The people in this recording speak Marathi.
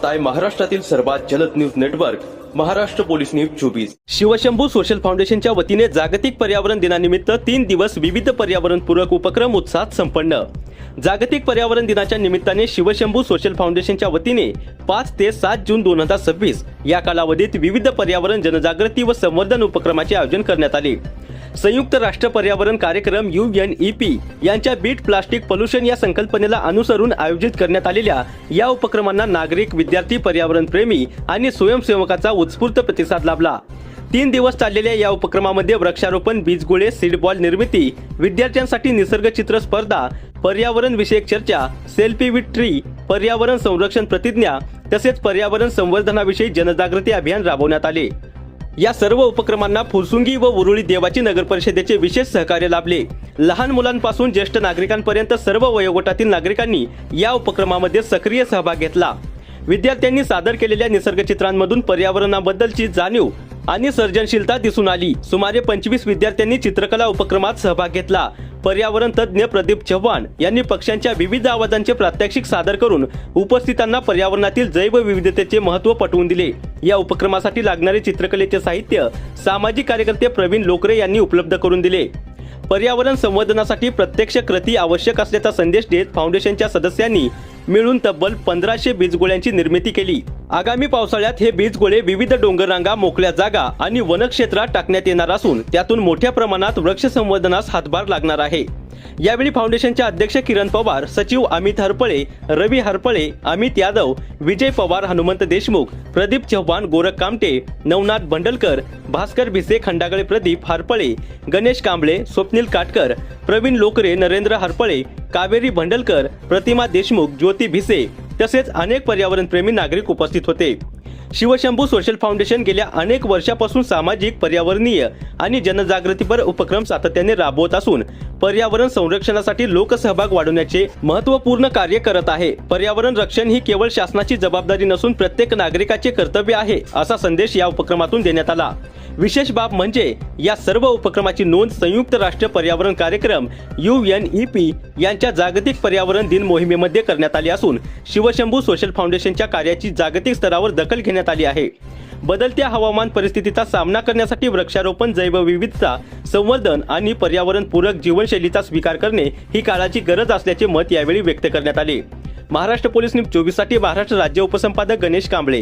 पाहताय महाराष्ट्रातील सर्वात जलद news network Maharashtra police news 24। Shivshambhu social फाउंडेशनच्या वतीने जागतिक पर्यावरण दिनानिमित्त 3 दिवस विविध पर्यावरणपूरक उपक्रम उत्साहात संपन्न। जागतिक पर्यावरण दिनाच्या निमित्ताने शिवशंभू सोशल फाउंडेशनच्या वतीने 5 ते 7 जून 2026 या कालावधीत विविध पर्यावरण जनजागृती व संवर्धन उपक्रमाचे आयोजन करण्यात आले। संयुक्त राष्ट्र पर्यावरण कार्यक्रम UNEP यांच्या बीट प्लास्टिक पोल्युशन या संकल्पनेला अनुसरून आयोजित करण्यात आलेल्या या उपक्रमांना नागरिक, विद्यार्थी, पर्यावरण प्रेमी आणि स्वयंसेवकांचा उत्स्फूर्त प्रतिसाद लाभला। 3 दिवस चाललेल्या या उपक्रमामध्ये वृक्षारोपण, बीजगोळे, सीड बॉल निर्मिती, विद्यार्थ्यांसाठी निसर्ग चित्र स्पर्धा, पर्यावरण विषयक चर्चा, सेल्फी विथ ट्री, पर्यावरण संरक्षण प्रतिज्ञा तसेच पर्यावरण संवर्धनाविषयी जनजागृती अभियान राबवण्यात आले। या सर्व उपक्रमांना फुरसुंगी व उरुळी देवाची नगर परिषदेचे विशेष सहकार्य लाभले। लहान मुलांपासून ज्येष्ठ नागरिकांपर्यंत सर्व वयोगटातील नागरिकांनी या उपक्रमामध्ये सक्रिय सहभाग घेतला। विद्यार्थ्यांनी सादर केलेल्या निसर्गचित्रांमधून पर्यावरणाबद्दलची जाणीव आणि सर्जनशीलता दिसून आली। सुमारे 25 विद्यार्थ्यांनी चित्रकला उपक्रमात सहभाग घेतला। पर्यावरण तज्ञ प्रदीप चव्हाण यांनी पक्ष्यांच्या विविध आवाजांचे प्रात्यक्षिक सादर करून उपस्थितांना पर्यावरणातील जैवविविधतेचे महत्त्व पटवून दिले। या उपक्रमासाठी लागणारे चित्रकलेचे साहित्य सामाजिक कार्यकर्ते प्रवीण लोकरे यांनी उपलब्ध करून दिले। पर्यावरण संवर्धनासाठी प्रत्यक्ष कृती आवश्यक असल्याचा संदेश देत फाउंडेशनच्या सदस्यांनी मिळून तब्बल 1500 बीजगोळ्यांची निर्मिती केली। आगामी पावसाळ्यात हे बीजगोळे विविध डोंगररांगा, मोकळ्या जागा आणि वनक्षेत्रात टाकण्यात येणार असून त्यातून मोठ्या प्रमाणात वृक्ष संवर्धनास हातभार लागणार आहे। यावेळी फाउंडेशनचे अध्यक्ष किरण पवार, सचिव अमित हरपळे, रवी हरपळे, अमित यादव, विजय पवार, हनुमंत देशमुख, प्रदीप चव्हाण, गोरख कामटे, नवनाथ भंडलकर, भास्कर भिसे, खंडागळे प्रदीप हरपळे, गणेश कांबळे, स्वप्नील काटकर, प्रवीण लोकरे, नरेंद्र हरपळे, कावेरी भंडलकर, प्रतिमा देशमुख, ज्योती भिसे तसेच अनेक पर्यावरणप्रेमी नागरिक उपस्थित होते। शिवशंभू सोशल फाउंडेशन गेल्या अनेक वर्षापासून सामाजिक, पर्यावरणीय आणि जनजागृतीपर उपक्रम सातत्याने राबवत असून पर्यावरण संरक्षणासाठी लोकसहभाग वाढवण्याचे महत्त्वपूर्ण कार्य करत आहे। पर्यावरण रक्षण ही केवळ शासनाची जबाबदारी नसून प्रत्येक नागरिकाचे कर्तव्य आहे, असा संदेश या उपक्रमातून देण्यात आला। विशेष बाब म्हणजे या सर्व उपक्रमाची नोंद संयुक्त राष्ट्र पर्यावरण कार्यक्रम UNEP यांच्या जागतिक पर्यावरण दिन मोहिमेमध्ये करण्यात आली असून शिवशंभू सोशल फाउंडेशनच्या कार्याची जागतिक स्तरावर दखल घेण्यात आली आहे। बदलत्या हवामान परिस्थितीचा सामना करण्यासाठी वृक्षारोपण, जैवविविधता संवर्धन आणि पर्यावरणपूरक जीवनशैलीचा स्वीकार करणे ही काळाची गरज असल्याचे मत यावेळी व्यक्त करण्यात आले। महाराष्ट्र पोलीस न्यूज 24 साठी महाराष्ट्र राज्य उपसंपादक गणेश कांबळे।